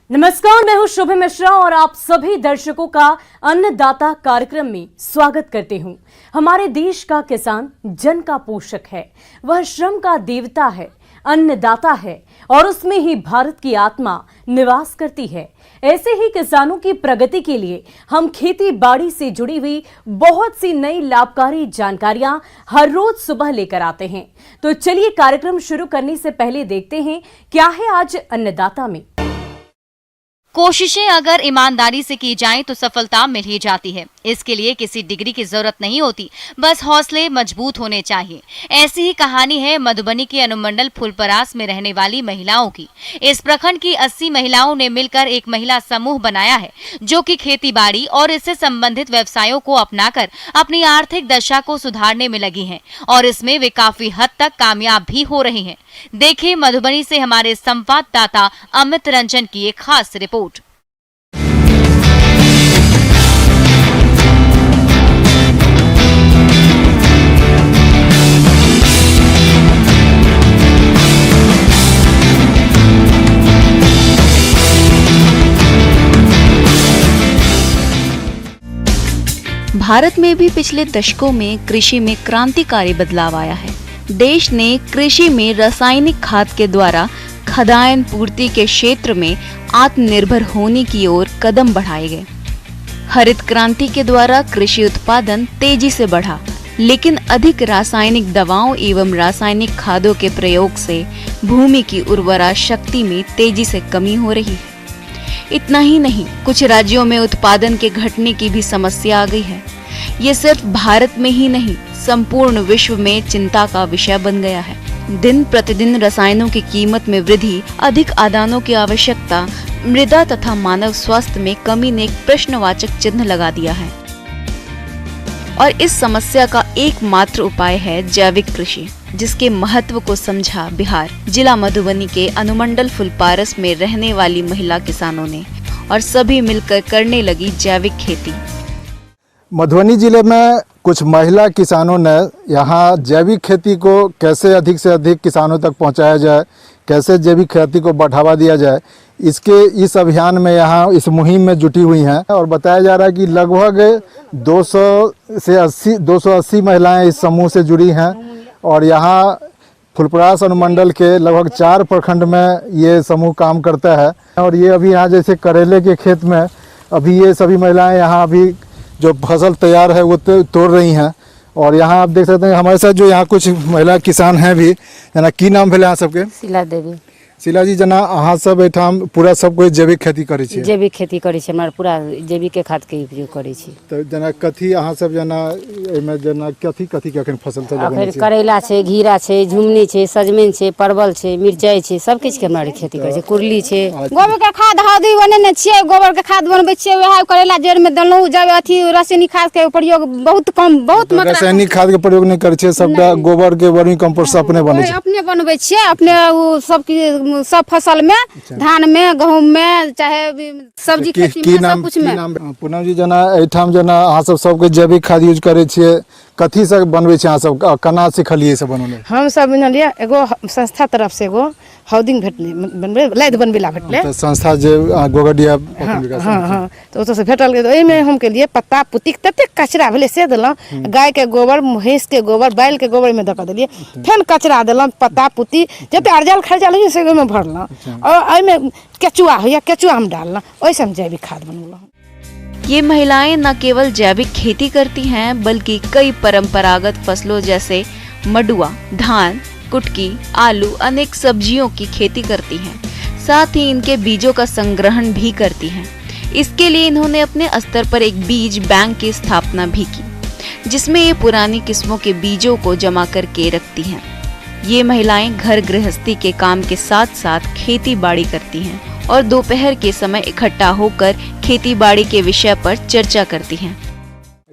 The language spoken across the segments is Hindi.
नमस्कार, मैं हूं शुभ मिश्रा और आप सभी दर्शकों का अन्नदाता कार्यक्रम में स्वागत करती हूं। हमारे देश का किसान जन का पोषक है, वह श्रम का देवता है, अन्नदाता है और उसमें ही भारत की आत्मा निवास करती है। ऐसे ही किसानों की प्रगति के लिए हम खेती बाड़ी से जुड़ी हुई बहुत सी नई लाभकारी जानकारियां हर रोज सुबह लेकर आते हैं। तो चलिए कार्यक्रम शुरू करने से पहले देखते हैं क्या है आज अन्नदाता में। कोशिशें अगर ईमानदारी से की जाएं तो सफलता मिल ही जाती है। इसके लिए किसी डिग्री की जरूरत नहीं होती, बस हौसले मजबूत होने चाहिए। ऐसी ही कहानी है मधुबनी के अनुमंडल फुलपरास में रहने वाली महिलाओं की। इस प्रखंड की 80 महिलाओं ने मिलकर एक महिला समूह बनाया है, जो कि खेतीबाड़ी और इससे संबंधित व्यवसायों को अपनाकर अपनी आर्थिक दशा को सुधारने में लगी हैं और इसमें वे काफी हद तक कामयाब भी हो रही हैं। देखिए मधुबनी से हमारे संवाददाता अमित रंजन की एक खास रिपोर्ट। भारत में भी पिछले दशकों में कृषि में क्रांतिकारी बदलाव आया है। देश ने कृषि में रासायनिक खाद के द्वारा खाद्यान्न पूर्ति के क्षेत्र में आत्मनिर्भर होने की ओर कदम बढ़ाए गए। हरित क्रांति के द्वारा कृषि उत्पादन तेजी से बढ़ा, लेकिन अधिक रासायनिक दवाओं एवं रासायनिक खादों के प्रयोग से भूमि की उर्वरा शक्ति में तेजी से कमी हो रही है। इतना ही नहीं, कुछ राज्यों में उत्पादन के घटने की भी समस्या आ गई है। ये सिर्फ भारत में ही नहीं, संपूर्ण विश्व में चिंता का विषय बन गया है। दिन प्रतिदिन रसायनों की कीमत में वृद्धि, अधिक आदानों की आवश्यकता, मृदा तथा मानव स्वास्थ्य में कमी ने एक प्रश्नवाचक चिन्ह लगा दिया है। और इस समस्या का एकमात्र उपाय है जैविक कृषि, जिसके महत्व को समझा बिहार जिला मधुबनी के अनुमंडल फुलपारस में रहने वाली महिला किसानों ने और सभी मिलकर करने लगी जैविक खेती। मधुबनी जिले में कुछ महिला किसानों ने यहाँ जैविक खेती को कैसे अधिक से अधिक किसानों तक पहुँचाया जाए, कैसे जैविक खेती को बढ़ावा दिया जाए, इस अभियान में यहाँ इस मुहिम में जुटी हुई हैं। और बताया जा रहा है कि लगभग 280 महिलाएं इस समूह से जुड़ी हैं और यहाँ फुलपरास अनुमंडल के लगभग 4 प्रखंड में ये समूह काम करता है। और ये अभी यहाँ जैसे करेले के खेत में अभी ये सभी महिलाएं यहाँ अभी जो फसल तैयार है वो तोड़ रही हैं। और यहाँ आप देख सकते हैं हमारे साथ जो यहाँ कुछ महिला किसान हैं भी, जना की नाम भेले अहाँ सबके? शीला देवी। शीला जी, जना अहाँ सब एठाम पूरा सब कोई जैविक खेती करै छी? जैविक खेती करै छी, हमरा पूरा जैविक के खाद के उपयोग करै छी। तो जना कथी अहाँ सब जना एमे जना कथी के अखन फसल सब लगबै छी? करेला छै, घीरा छै, झुमनी छै, सजमनि छै, परवल छै, मिरचाई छै, सब किछ के हमरा खेती करै छी। कुरली छै। गोबर के खाद हौदी बनेने छियै, गोबर के खाद बनबै छियै, वएह करेला जड़ में देलौ। जब अथी रासायनिक खाद के प्रयोग बहुत कम, बहुत मात्रा रासायनिक खाद के प्रयोग नहीं करै छियै, सबटा गोबर के वर्मी कंपोस्ट अपने बनै छै? अपने बनबै छियै, अपने सब फसल में, धान में, गहूम में, चाहे सब्जी खेती में, सब कुछ में। पूनम जी, जना एठाम जना अहाँ सबके जैविक खाद यूज करै छियै, कथी से बनबै छी अहाँ सब, केना सिखलियै से बनौले? हम सब बनलियै, एगो संस्था तरफ से एगो हाउसिंग बनबै लाइद बनबेला भेटले, तो संस्था जे गोगडिया हां तो ओतो से भेटल के ओइ में हम के लिए पत्ता पुत्ती तते कचरा भेले से देलौ। गाय के गोबर, भैंस के गोबर, बैल के गोबर में दक देलिए, फेन कचरा देलौ, पत्ता पुत्ती जते अर्जल खर्चा लगे से में भरलौ और ओइ में केचुआ होया, केचुआ हम डालना, ओइ से हम जैविक खाद बनौला। ये महिलाएं न केवल जैविक खेती करती हैं, बल्कि कई परंपरागत फसलों जैसे मडुआ, धान, कुटकी, आलू, अनेक सब्जियों की खेती करती हैं। साथ ही इनके बीजों का संग्रहण भी करती हैं। इसके लिए इन्होंने अपने स्तर पर एक बीज बैंक की स्थापना भी की, जिसमें ये पुरानी किस्मों के बीजों को जमा करके रखती हैं। ये महिलाएं घर गृहस्थी के काम के साथ साथ खेती बाड़ी करती हैं और दोपहर के समय इकट्ठा होकर खेती बाड़ी के विषय पर चर्चा करती हैं।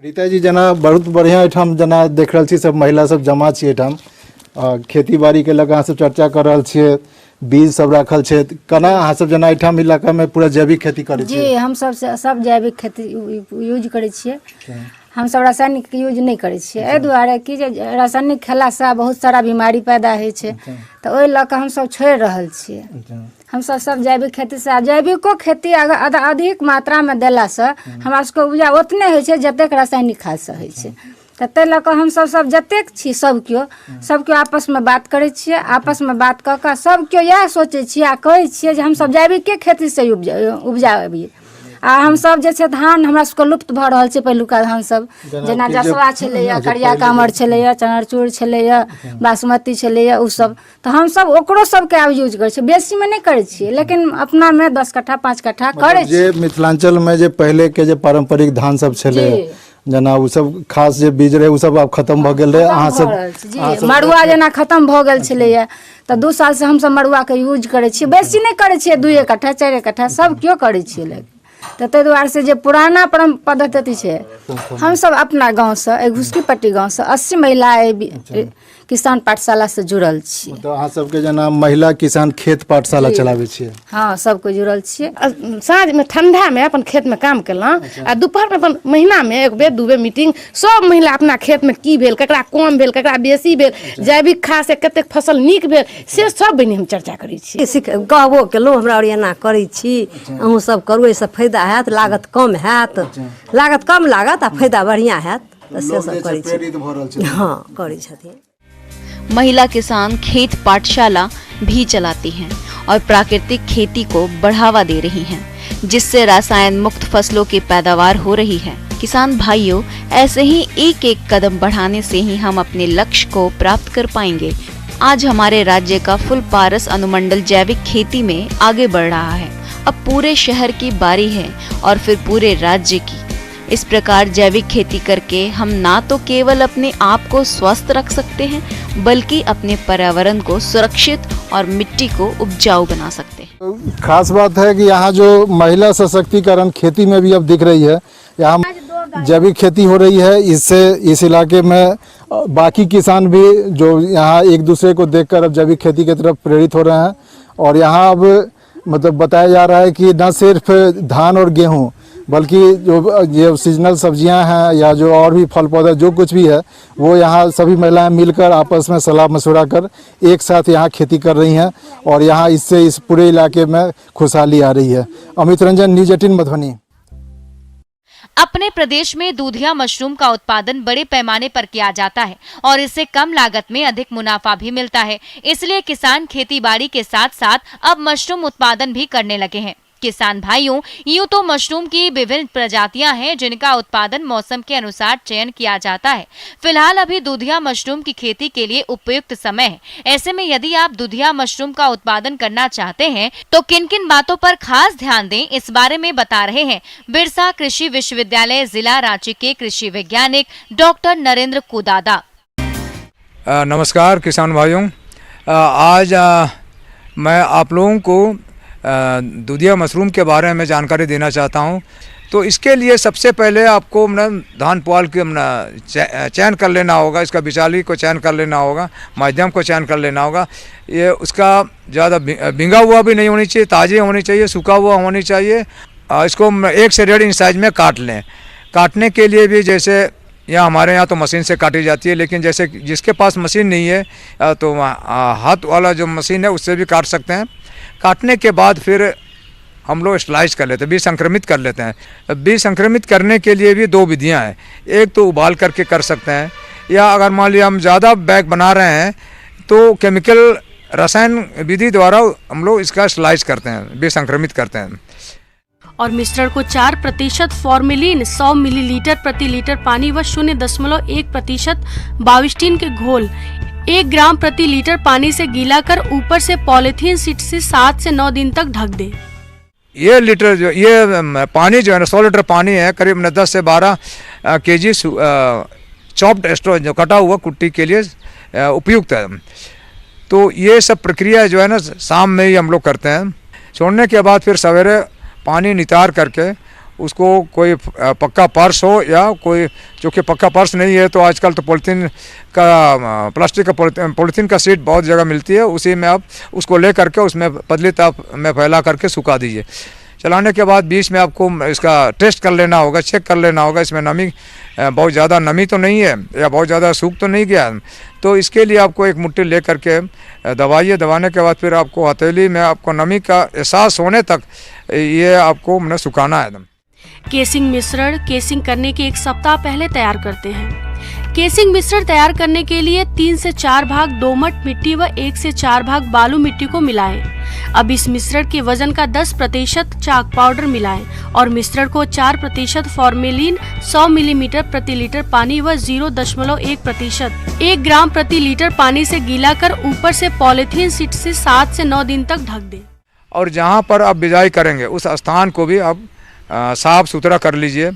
रीता जी, जना बहुत बढ़िया एठाम जना देख रहल छी, सब महिला सब जमा छी एठाम, खेती बाड़ी के लगा सब चर्चा कर रहल छियै, बीज सब रखल छै। केना अहाँ सब जना एठाम इलाका में पूरा जैविक खेती करै छी? जी, हम सब जैविक खेती यूज करै छियै। हमसब रासायनिक यूज नहीं करै छियै एहि दुआरे कि जे रासायनिक खेलासँ बहुत सारा बीमारी पैदा होइ छै तऽ ओहि लऽ कऽ हमसब छोड़ि रहल छियै। हमसब सब जैविक खेती से जैविको खेती अगर अधिक मात्रामे देलासँ हमरा सबके उपजा ओतने होइ छै जतेक रासायनिक खादसँ होइ छै। तऽ ताहि लऽ कऽ हमसब सब जतेक छी सब केओ आपसमे बात करै छियै, आपसमे बात कऽ कऽ सब केओ इएह सोचै छियै आ कहै छियै जे हमसब जैविके खेतीसँ उपजाबी। आ हमसब जे छै धान हमरा सबके लुप्त भऽ रहल छै पहिलुका धान सब, जेना जसवा छलैया, करिया कामर छलैया, चनरचूड़ छलैया, बासमती छलैया उ सब, तऽ हमसब ओकरो सबके आब यूज करै छियै। बेसीमे नहि करै छियै लेकिन अपनामे 10 कट्ठा 5 कट्ठा करै छियै। जे मिथिलांचलमे जे पहले के जे पारंपरिक धान सब छलै जेना उ सब खास जे बीज रहे उ सब आब खत्म भऽ गेल रहे। अहाँ सब मड़ुआ जेना खत्म भऽ गेल छलैया तऽ 2 साल से हमसब मड़ुआके यूज करै छियै। बेसी नहि करै छियै, 2 कट्ठा 4 कट्ठा सब केओ करै छियै। लेकिन तऽ ताहि दुआरे से जे पुराना पद्धति छै हमसब अपना गाँवसँ घुसकीपट्टी गाँवसँ 80 महिला किसान पाठशाला से जुड़ल छियै। तो अहाँ सबके जेना महिला किसान खेत पाठशाला चलाबै छियै? हाँ, सबको जुड़ल छियै। साँझमे ठंडामे अपन खेतमे काम केलहुँ आ दुपहरमे अपन महीनामे 1 बेर 2 बेर मीटिंग, सब महिला अपना खेतमे की भेल, ककरा कम भेल, ककरा बेसी भेल, जैविक खाद से कतेक फसल नीक भेल से सब बहिनी हम चर्चा करै छी। कहबो केलहुँ हमरा एना करै छी, अहूँ सब करू, एहिसँ फायदा हैत, लागत कम हैत, लागत कम लागत आ फायदा बढ़िआँ हैत, तऽ से सब करै छी। हाँ, करै छथिन। महिला किसान खेत पाठशाला भी चलाती हैं और प्राकृतिक खेती को बढ़ावा दे रही हैं, जिससे रसायन मुक्त फसलों की पैदावार हो रही है। किसान भाइयों, ऐसे ही एक एक कदम बढ़ाने से ही हम अपने लक्ष्य को प्राप्त कर पाएंगे। आज हमारे राज्य का फुलपारस अनुमंडल जैविक खेती में आगे बढ़ रहा है। अब पूरे शहर की बारी है और फिर पूरे राज्य की। इस प्रकार जैविक खेती करके हम ना तो केवल अपने आप को स्वस्थ रख सकते हैं, बल्कि अपने पर्यावरण को सुरक्षित और मिट्टी को उपजाऊ बना सकते हैं। खास बात है कि यहाँ जो महिला सशक्तिकरण खेती में भी अब दिख रही है। यहाँ जैविक खेती हो रही है, इससे इस इलाके में बाकी किसान भी जो यहाँ एक दूसरे को देखकर अब जैविक खेती की तरफ प्रेरित हो रहे हैं। और यहाँ अब मतलब बताया जा रहा है कि न सिर्फ धान और गेहूँ बल्कि जो सीजनल सब्जियां हैं या जो और भी फल पौधा जो कुछ भी है वो यहाँ सभी महिलाएं मिलकर आपस में सलाह मशवरा कर एक साथ यहाँ खेती कर रही हैं और यहाँ इससे इस पूरे इलाके में खुशहाली आ रही है। अमित रंजन, न्यूज़ 18 मधुबनी। अपने प्रदेश में दूधिया मशरूम का उत्पादन बड़े पैमाने पर किया जाता है और इससे कम लागत में अधिक मुनाफा भी मिलता है। इसलिए किसान खेतीबाड़ी के साथ साथ अब मशरूम उत्पादन भी करने लगे हैं। किसान भाइयों, यूं तो मशरूम की विभिन्न प्रजातियां हैं जिनका उत्पादन मौसम के अनुसार चयन किया जाता है। फिलहाल अभी दूधिया मशरूम की खेती के लिए उपयुक्त समय है। ऐसे में यदि आप दूधिया मशरूम का उत्पादन करना चाहते हैं तो किन किन बातों पर खास ध्यान दें, इस बारे में बता रहे हैं बिरसा कृषि विश्वविद्यालय जिला रांची के कृषि वैज्ञानिक डॉक्टर नरेंद्र कुदादा। नमस्कार किसान भाइयों, आज मैं आप लोगों को दूधिया मशरूम के बारे में जानकारी देना चाहता हूं। तो इसके लिए सबसे पहले आपको धान पुआल के चयन कर लेना होगा, इसका बिचाली को चयन कर लेना होगा, माध्यम को चयन कर लेना होगा। ये उसका ज़्यादा भिंगा हुआ भी नहीं होनी चाहिए, ताज़े होनी चाहिए, सूखा हुआ होनी चाहिए। इसको 1 से 1.5 इंच साइज में काट लें। काटने के लिए भी जैसे हमारे यहाँ तो मशीन से काटी जाती है, लेकिन जैसे जिसके पास मशीन नहीं है तो हाथ वाला जो मशीन है उससे भी काट सकते हैं। काटने के बाद फिर हम लोग स्लाइस कर लेते हैं, बीज संक्रमित कर लेते हैं। बीज संक्रमित करने के लिए भी 2 विधियां हैं। एक तो उबाल करके कर सकते हैं, या अगर मान लिया हम ज़्यादा बैग बना रहे हैं तो केमिकल रसायन विधि द्वारा हम लोग इसका स्लाइस करते हैं, बीज संक्रमित करते हैं। और मिश्रण को 4% फॉर्मेलिन 100 मिलीलीटर प्रति लीटर पानी व 0.1% बाविस्टिन के घोल 1 ग्राम प्रति लीटर पानी से गीला कर ऊपर से पॉलीथीन शीट से 7 से 9 दिन तक ढक दे। ये लीटर जो ये पानी जो है ना 100 लीटर पानी है, करीब 10 से 12 केजी चॉप्ड स्ट्रॉ जो कटा हुआ कुट्टी के लिए उपयुक्त है। तो ये सब प्रक्रिया जो है ना शाम में ही हम लोग करते हैं। छोड़ने के बाद फिर सवेरे पानी नितार करके उसको कोई पक्का पर्स हो या कोई, चूँकि पक्का पर्स नहीं है तो आजकल तो पॉलीथीन का प्लास्टिक का पॉलीथीन का शीट बहुत जगह मिलती है, उसी में आप उसको ले करके उसमें पतली ताप में फैला करके सुखा दीजिए। चलाने के बाद बीच में आपको इसका टेस्ट कर लेना होगा, चेक कर लेना होगा इसमें नमी, बहुत ज़्यादा नमी तो नहीं है या बहुत ज़्यादा सूख तो नहीं गया। तो इसके लिए आपको एक मुट्ठी ले करके दबाइए। दबाने के बाद फिर आपको हथेली में आपको नमी का एहसास होने तक ये आपको मैंने सुखाना है। केसिंग मिश्रण केसिंग करने के 1 सप्ताह पहले तैयार करते हैं। केसिंग मिश्रण तैयार करने के लिए 3 से 4 भाग दोमट मिट्टी व 1 से 4 भाग बालू मिट्टी को मिलाएं। अब इस मिश्रण के वजन का 10% चाक पाउडर मिलाएं और मिश्रण को 4% फॉर्मेलिन 100 मिलीमीटर प्रति लीटर पानी व 0.1% 1 ग्राम प्रति लीटर पानी से गीला कर ऊपर से पॉलीथीन शीट से 7 से 9 दिन तक ढक दें। और जहाँ पर आप बिजाई करेंगे उस स्थान को भी आप साफ सुथरा कर लीजिए।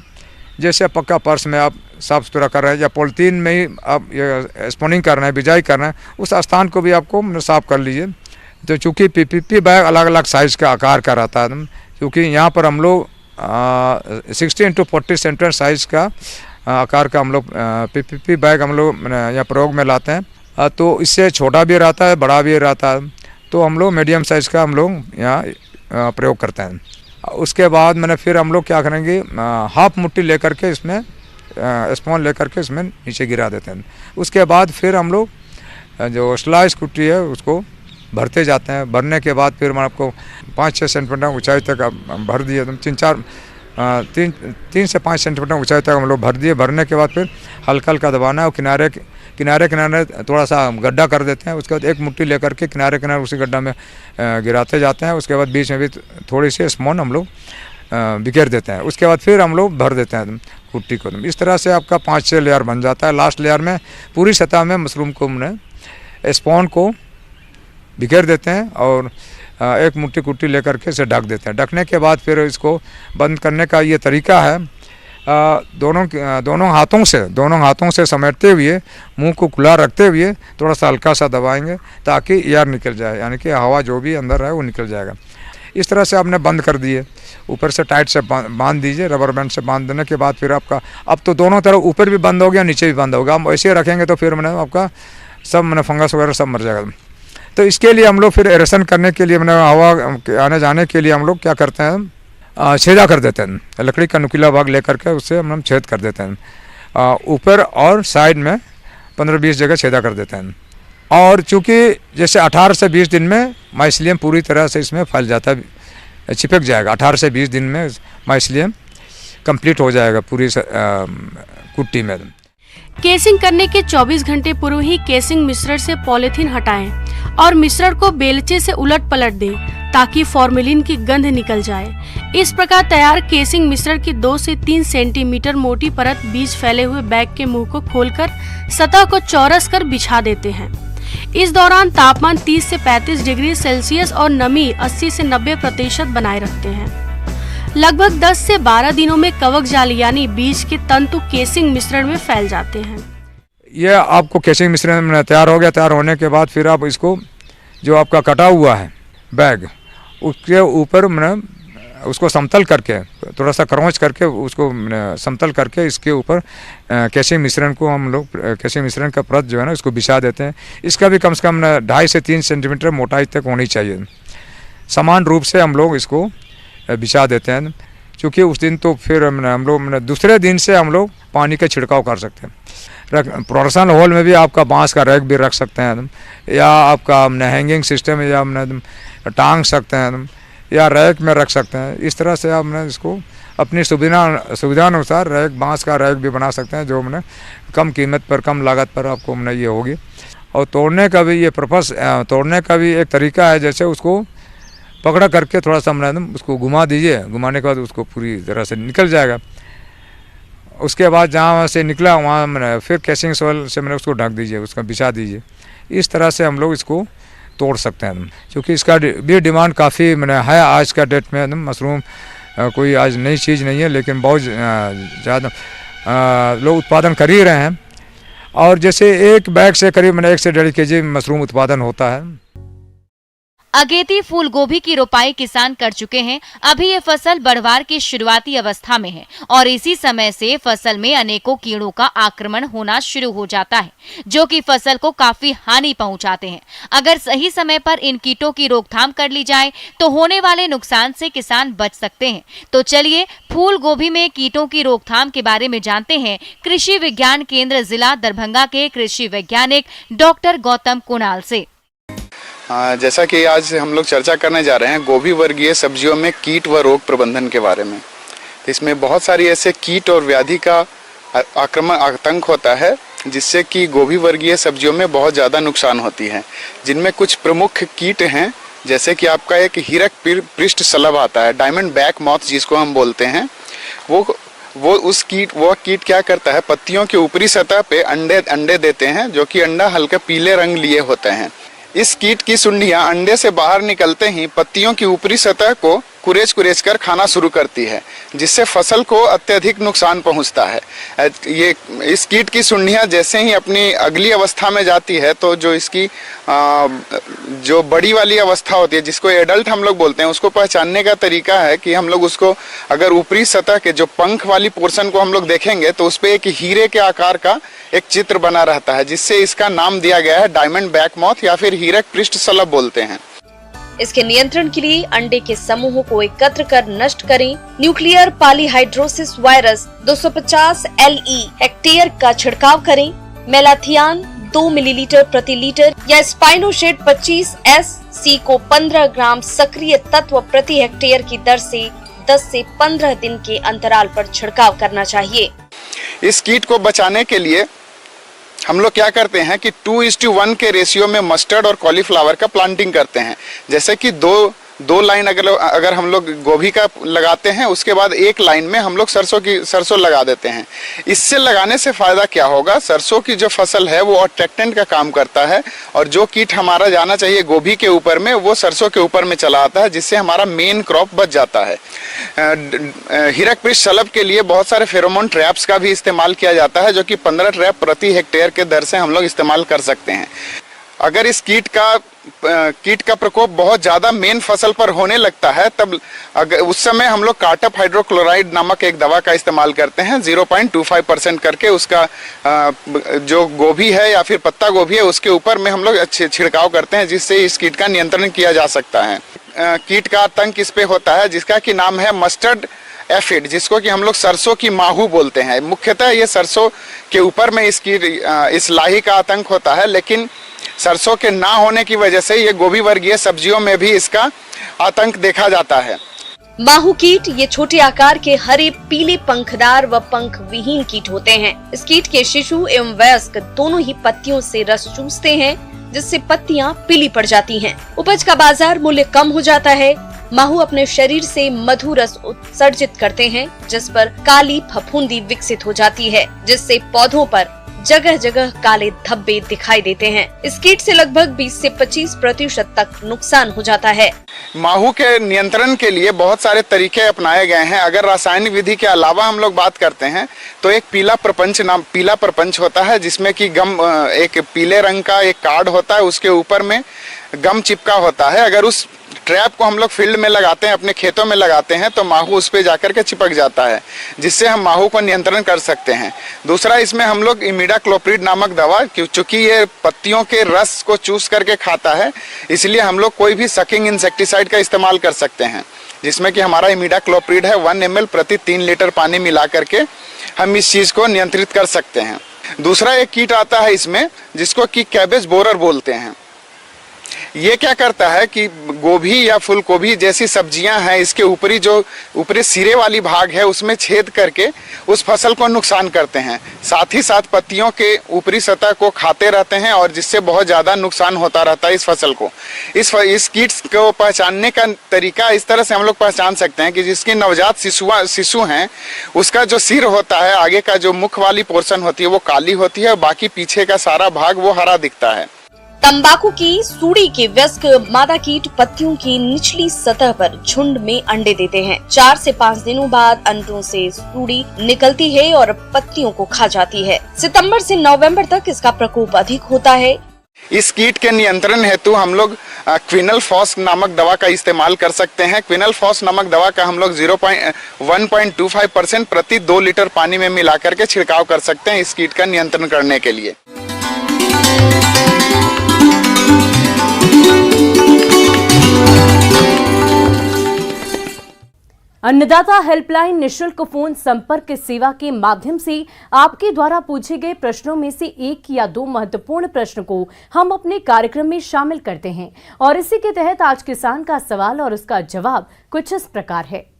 जैसे पक्का पर्स में आप साफ सुथरा कर रहे हैं या पॉलीथीन में ही आप ये स्पोनिंग कर रहे हैं, बिजाई कर रहे हैं, उस स्थान को भी आपको साफ कर लीजिए। तो चूँकि पीपीपी बैग अलग अलग साइज़ का आकार का रहता है, क्योंकि यहाँ पर हम लोग 60 × 40 सेंटीमीटर साइज़ का आकार का हम लोग पीपीपी बैग हम लोग यहाँ प्रयोग में लाते हैं। तो इससे छोटा भी रहता है, बड़ा भी रहता है, तो हम लोग मीडियम साइज़ का हम लोग यहाँ प्रयोग करते हैं। उसके बाद मैंने फिर हम लोग क्या करेंगे, हाफ मुट्ठी लेकर के इसमें स्पून लेकर के इसमें नीचे गिरा देते हैं। उसके बाद फिर हम लोग जो स्लाइस कुट्टी है उसको भरते जाते हैं। भरने के बाद फिर मैं आपको 5-6 सेंटीमीटर ऊंचाई तक भर दिए, 3 से 5 सेंटीमीटर ऊंचाई तक हम लोग भर दिए। भरने के बाद फिर हल्का हल्का दबाना है और किनारे थोड़ा सा गड्ढा कर देते हैं। उसके बाद एक मुट्ठी लेकर के किनारे उसी गड्ढा में गिराते जाते हैं। उसके बाद बीच में भी थोड़ी सी स्पून हम लोग बिखेर देते हैं। उसके बाद फिर हम लोग भर देते हैं कुट्टी को। इस तरह से आपका 5-6 लेयर बन जाता है। लास्ट लेयर में पूरी सतह में मशरूम को हमने स्पून को बिखेर देते हैं और एक मुट्ठी कुट्टी लेकर के इसे ढक देते हैं। ढकने के बाद फिर इसको बंद करने का ये तरीका है, दोनों हाथों से समेटते हुए मुंह को खुला रखते हुए थोड़ा सा हल्का सा दबाएंगे ताकि एयर निकल जाए, यानी कि हवा जो भी अंदर है वो निकल जाएगा। इस तरह से आपने बंद कर दिए। ऊपर से टाइट से बांध दीजिए, रबर बैंड से बांध देने के बाद फिर आपका अब तो दोनों तरफ ऊपर भी बंद हो गया, नीचे भी बंद होगा। हम ऐसे रखेंगे तो फिर मैंने आपका सब फंगस वगैरह सब मर जाएगा। तो इसके लिए हम लोग फिर एरेशन करने के लिए हवा आने जाने के लिए हम लोग क्या करते हैं, छेदा कर देते हैं। लकड़ी का नुकीला भाग लेकर के उससे हम छेद कर देते हैं। ऊपर और साइड में 15-20 जगह छेदा कर देते हैं। और चूँकि जैसे 18 से 20 दिन में माइसिलियम पूरी तरह से इसमें फैल जाता है, चिपक जाएगा। 18 से 20 दिन में माइसिलियम कंप्लीट हो जाएगा पूरी कुट्टी में। केसिंग करने के 24 घंटे पूर्व ही केसिंग मिश्रण से पॉलीथीन हटाएं और मिश्रण को बेलचे से उलट पलट दें ताकि फॉर्मेलिन की गंध निकल जाए। इस प्रकार तैयार केसिंग मिश्रण की 2 से 3 सेंटीमीटर मोटी परत बीज फैले हुए बैग के मुंह को खोलकर सतह को चौरस कर बिछा देते हैं। इस दौरान तापमान 30 से 35 डिग्री सेल्सियस और नमी 80 से 90% बनाए रखते हैं। लगभग 10 से 12 दिनों में कवक जाल यानी बीज के तंतु केसिंग मिश्रण में फैल जाते हैं। यह आपको केसिंग मिश्रण तैयार हो गया। तैयार होने के बाद फिर आप इसको जो आपका कटा हुआ है बैग उसके ऊपर उसको समतल करके थोड़ा सा क्रॉच करके उसको समतल करके इसके ऊपर केसिंग मिश्रण को हम लोग केसिंग मिश्रण का परत जो है ना उसको बिछा देते हैं। इसका भी कम से कम 2.5 से 3 सेंटीमीटर मोटाई तक होनी चाहिए। समान रूप से हम लोग इसको बिछा देते हैं, क्योंकि उस दिन तो फिर हम लोग दूसरे दिन से हम लोग पानी का छिड़काव कर सकते हैं। प्रोडक्शन हॉल में भी आपका बांस का रैक भी रख सकते हैं, या आपका हैंगिंग सिस्टम या टांग सकते हैं, या रैक में रख सकते हैं। इस तरह से आप इसको अपनी सुविधानुसार रैक, बांस का रैक भी बना सकते हैं, जो कम कीमत पर, कम लागत पर आपको ये होगी। और तोड़ने का भी ये पर्पस, तोड़ने का भी एक तरीका है। जैसे उसको पकड़ा करके थोड़ा सा उसको घुमा दीजिए, घुमाने के बाद उसको पूरी तरह से निकल जाएगा। उसके बाद जहाँ से निकला वहाँ फिर केसिंग सॉइल से उसको ढक दीजिए, उसका बिछा दीजिए। इस तरह से हम लोग इसको तोड़ सकते हैं, क्योंकि इसका भी डिमांड काफ़ी है आज का डेट में। मशरूम कोई आज नई चीज़ नहीं है, लेकिन बहुत ज़्यादा लोग उत्पादन कर ही रहे हैं। और जैसे एक बैग से करीब 1 से 1.5 kg मशरूम उत्पादन होता है। अगेती फूल गोभी की रोपाई किसान कर चुके हैं। अभी ये फसल बढ़वार की शुरुआती अवस्था में है और इसी समय से फसल में अनेकों कीड़ों का आक्रमण होना शुरू हो जाता है, जो कि फसल को काफी हानि पहुंचाते हैं। अगर सही समय पर इन कीटों की रोकथाम कर ली जाए तो होने वाले नुकसान से किसान बच सकते हैं। तो चलिए फूल गोभी में कीटों की रोकथाम के बारे में जानते हैं कृषि विज्ञान केंद्र जिला दरभंगा के कृषि वैज्ञानिक डॉक्टर गौतम कुणाल से। जैसा कि आज हम लोग चर्चा करने जा रहे हैं गोभी वर्गीय सब्जियों में कीट व रोग प्रबंधन के बारे में। इसमें बहुत सारी ऐसे कीट और व्याधि का आक्रमण आतंक होता है जिससे कि गोभी वर्गीय सब्जियों में बहुत ज़्यादा नुकसान होती है। जिनमें कुछ प्रमुख कीट हैं, जैसे कि आपका एक हीरक पृष्ठ शलभ आता है, डायमंड बैक मॉथ जिसको हम बोलते हैं। वो कीट क्या करता है, पत्तियों के ऊपरी सतह पे अंडे देते हैं, जो कि अंडा हल्का पीले रंग लिए होते हैं। इस कीट की सुंडियां अंडे से बाहर निकलते ही पत्तियों की ऊपरी सतह को कुरेच कर खाना शुरू करती है, जिससे फसल को अत्यधिक नुकसान पहुंचता है। इस कीट की सुंडियां जैसे ही अपनी अगली अवस्था में जाती है तो जो इसकी जो बड़ी वाली अवस्था होती है, जिसको एडल्ट हम लोग बोलते हैं, उसको पहचानने का तरीका है कि हम लोग उसको अगर ऊपरी सतह के जो पंख वाली पोर्शन को हम लोग देखेंगे तो उस पर एक हीरे के आकार का एक चित्र बना रहता है, जिससे इसका नाम दिया गया है डायमंड बैक मॉथ या फिर हीरक पृष्ठ शलभ बोलते हैं। इसके नियंत्रण के लिए अंडे के समूहों को एकत्र कर नष्ट करें। Nuclear polyhedrosis virus 250 LE hectare का छिड़काव करें। मेलाथियान 2 मिलीलीटर प्रति लीटर या स्पाइनोशेड 25 SC को 15 ग्राम सक्रिय तत्व प्रति हेक्टेयर की दर से 10 से 15 दिन के अंतराल पर छिड़काव करना चाहिए। इस कीट को बचाने के लिए हम लोग क्या करते हैं कि 2:1 के रेशियो में मस्टर्ड और कॉलीफ्लावर का प्लांटिंग करते हैं। जैसे कि दो लाइन अगर हम लोग गोभी का लगाते हैं, उसके बाद एक लाइन में हम लोग सरसों लगा देते हैं। इससे लगाने से फायदा क्या होगा, सरसों की जो फसल है वो अट्रैक्टेंट का काम करता है और जो कीट हमारा जाना चाहिए गोभी के ऊपर में वो सरसों के ऊपर में चला आता है, जिससे हमारा मेन क्रॉप बच जाता है। हीरक पृष्ठ शलभ के लिए बहुत सारे फेरोमोन ट्रैप्स का भी इस्तेमाल किया जाता है, जो कि 15 ट्रैप प्रति हेक्टेयर के दर से हम लोग इस्तेमाल कर सकते हैं। अगर इस कीट का प्रकोप बहुत ज़्यादा मेन फसल पर होने लगता है, तब उस समय हम लोग कार्टप हाइड्रोक्लोराइड नामक एक दवा का इस्तेमाल करते हैं। 0.25% करके उसका जो गोभी है या फिर पत्ता गोभी है उसके ऊपर में हम लोग अच्छे छिड़काव करते हैं, जिससे इस कीट का नियंत्रण किया जा सकता है। कीट का आतंक इस पे होता है जिसका कि नाम है मस्टर्ड एफिड, जिसको कि हम लोग सरसों की माहू बोलते हैं। मुख्यतः ये सरसों के ऊपर में इस लाही का आतंक होता है, लेकिन सरसों के ना होने की वजह से ये गोभी वर्गीय सब्जियों में भी इसका आतंक देखा जाता है। माहू कीट ये छोटे आकार के हरे पीले पंखदार व पंख विहीन कीट होते हैं। इस कीट के शिशु एवं वयस्क दोनों ही पत्तियों से रस चूसते हैं, जिससे पत्तियां पीली पड़ जाती हैं। उपज का बाजार मूल्य कम हो जाता है। माहू अपने शरीर से मधु रस उत्सर्जित करते हैं, जिस पर काली फफूंदी विकसित हो जाती है, जिससे पौधों पर जगह जगह काले धब्बे दिखाई देते हैं। इस कीट से लगभग 20 से 25% तक नुकसान हो जाता है। माहू के नियंत्रण के लिए बहुत सारे तरीके अपनाए गए हैं। अगर रासायनिक विधि के अलावा हम लोग बात करते हैं तो एक पीला प्रपंच होता है, जिसमें कि एक पीले रंग का एक कार्ड होता है, उसके ऊपर में गम चिपका होता है। अगर उस ट्रैप को हम लोग फील्ड में लगाते हैं, अपने खेतों में लगाते हैं, तो माहू उस पे जाकर के चिपक जाता है, जिससे हम माहू को नियंत्रण कर सकते हैं। दूसरा, इसमें हम लोग इमिडाक्लोप्रिड नामक दवा, चूंकि ये पत्तियों के रस को चूस करके खाता है, इसलिए हम लोग कोई भी सकिंग इंसेक्टिसाइड का इस्तेमाल कर सकते हैं, जिसमें कि हमारा इमिडाक्लोप्रिड है 1 ml प्रति 3 लीटर पानी मिला करके हम इस चीज को नियंत्रित कर सकते हैं। दूसरा एक कीट आता है इसमें, जिसको कि कैबेज बोरर बोलते हैं। ये क्या करता है कि गोभी या फूल गोभी जैसी सब्जियां हैं, इसके ऊपरी सिरे वाली भाग है, उसमें छेद करके उस फसल को नुकसान करते हैं। साथ ही साथ पत्तियों के ऊपरी सतह को खाते रहते हैं, और जिससे बहुत ज़्यादा नुकसान होता रहता है इस फसल को। इस कीट को पहचानने का तरीका इस तरह से हम लोग पहचान सकते हैं कि जिसकी नवजात शिशु हैं, उसका जो सिर होता है, आगे का जो मुख वाली पोर्शन होती है वो काली होती है, और बाकी पीछे का सारा भाग वो हरा दिखता है। तंबाकू की सूड़ी के वयस्क मादा कीट पत्तियों की निचली सतह पर झुंड में अंडे देते हैं। 4 से 5 दिनों बाद अंडों से सूड़ी निकलती है और पत्तियों को खा जाती है। सितंबर से नवंबर तक इसका प्रकोप अधिक होता है। इस कीट के नियंत्रण हेतु हम लोग क्विनलफॉस नामक दवा का इस्तेमाल कर सकते हैं। क्विनलफॉस नामक दवा का हम लोग 1.25% प्रति 2 लीटर पानी में मिला करके छिड़काव कर सकते हैं इस कीट का नियंत्रण करने के लिए। अन्नदाता हेल्पलाइन निशुल्क फोन संपर्क सेवा के माध्यम से आपके द्वारा पूछे गए प्रश्नों में से 1 या 2 महत्वपूर्ण प्रश्न को हम अपने कार्यक्रम में शामिल करते हैं और इसी के तहत आज किसान का सवाल और उसका जवाब कुछ इस प्रकार है।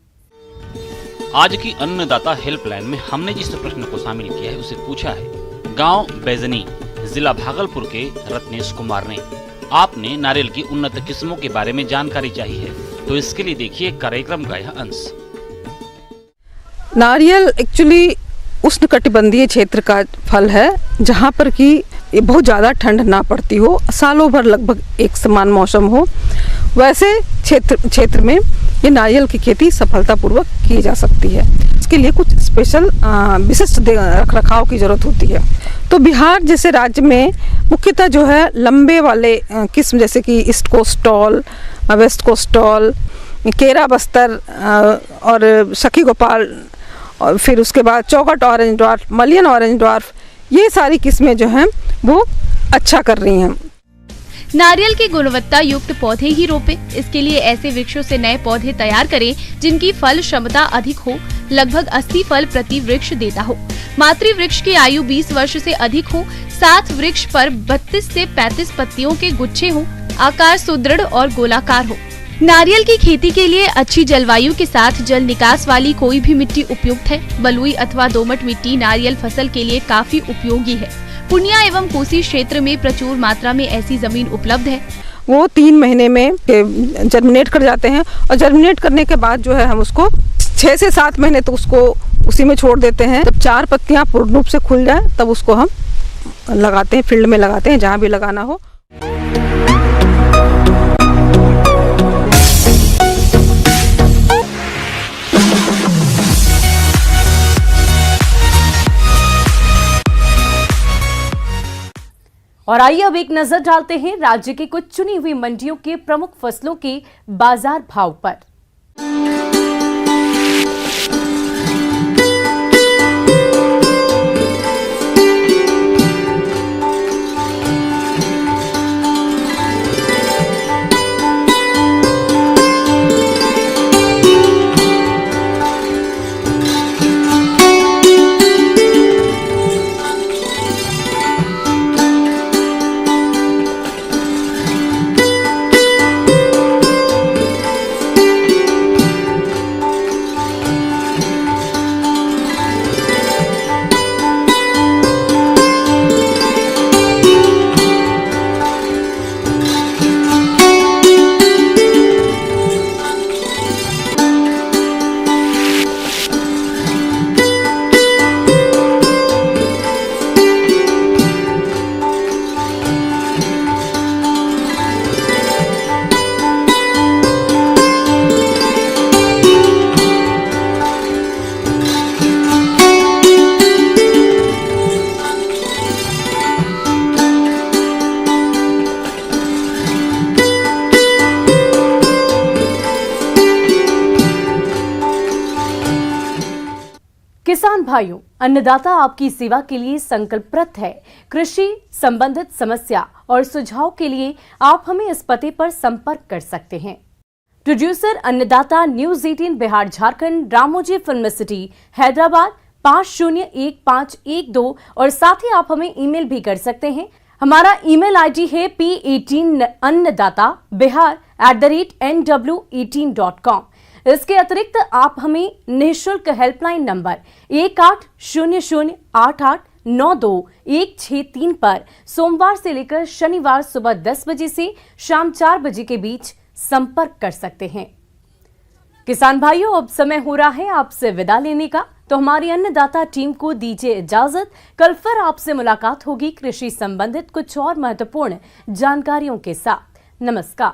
आज की अन्नदाता हेल्पलाइन में हमने जिस प्रश्न को शामिल किया है उसे पूछा है गांव बैजनी जिला भागलपुर के रत्नेश कुमार ने। आपने नारियल की उन्नत किस्मों के बारे में जानकारी चाहिए है, तो इसके लिए देखिए कार्यक्रम का यह अंश। नारियल एक्चुअली उष्णकटिबंधीय क्षेत्र का फल है, जहाँ पर कि बहुत ज़्यादा ठंड ना पड़ती हो, सालों भर लगभग एक समान मौसम हो, वैसे क्षेत्र में ये नारियल की खेती सफलतापूर्वक की जा सकती है। इसके लिए कुछ स्पेशल विशिष्ट रखरखाव की जरूरत होती है। तो बिहार जैसे राज्य में मुख्यतः जो है लंबे वाले किस्म जैसे कि east coast tall, west coast tall, केरा बस्तर और सखी गोपाल, और फिर उसके बाद चौकट ऑरेंज ड्वार्फ, मलियन ऑरेंज ड्वार्फ, ये सारी किस्में जो हैं वो अच्छा कर रही हैं। नारियल की गुणवत्ता युक्त पौधे ही रोपे। इसके लिए ऐसे वृक्षों से नए पौधे तैयार करें जिनकी फल क्षमता अधिक हो, लगभग 80 फल प्रति वृक्ष देता हो। मातृ वृक्ष की आयु 20 वर्ष से अधिक हो, साथ वृक्ष पर 32 से 35 पत्तियों के गुच्छे हो, आकार सुदृढ़ और गोलाकार हो। नारियल की खेती के लिए अच्छी जलवायु के साथ जल निकास वाली कोई भी मिट्टी उपयुक्त है। बलुई अथवा दोमट मिट्टी नारियल फसल के लिए काफी उपयोगी है। पूर्णिया एवं कोसी क्षेत्र में प्रचुर मात्रा में ऐसी जमीन उपलब्ध है। वो 3 महीने में जर्मिनेट कर जाते हैं और जर्मिनेट करने के बाद जो है हम उसको 6 से 7 महीने तक उसको उसी में छोड़ देते हैं। जब 4 पत्तियां पूर्ण रूप से खुल जाए तब उसको हम लगाते हैं, फील्ड में लगाते हैं जहाँ भी लगाना हो। और आइए अब एक नजर डालते हैं राज्य की कुछ चुनी हुई मंडियों के प्रमुख फसलों के बाजार भाव पर। किसान भाइयों, अन्नदाता आपकी सेवा के लिए संकल्परत है। कृषि संबंधित समस्या और सुझाव के लिए आप हमें इस पते पर संपर्क कर सकते हैं। प्रोड्यूसर अन्नदाता, news 18 Bihar Jharkhand, Ramoji film city, Hyderabad 501512। और साथ ही आप हमें ईमेल भी कर सकते हैं। हमारा ईमेल आईडी है p18annadatabihar@nw18.com। इसके अतिरिक्त आप हमें निःशुल्क हेल्पलाइन नंबर 180088921633 पर सोमवार से लेकर शनिवार सुबह 10 बजे से शाम 4 बजे के बीच संपर्क कर सकते हैं। किसान भाइयों, अब समय हो रहा है आपसे विदा लेने का, तो हमारी अन्नदाता टीम को दीजिए इजाजत। कल फिर आपसे मुलाकात होगी कृषि संबंधित कुछ और महत्वपूर्ण जानकारियों के साथ। नमस्कार।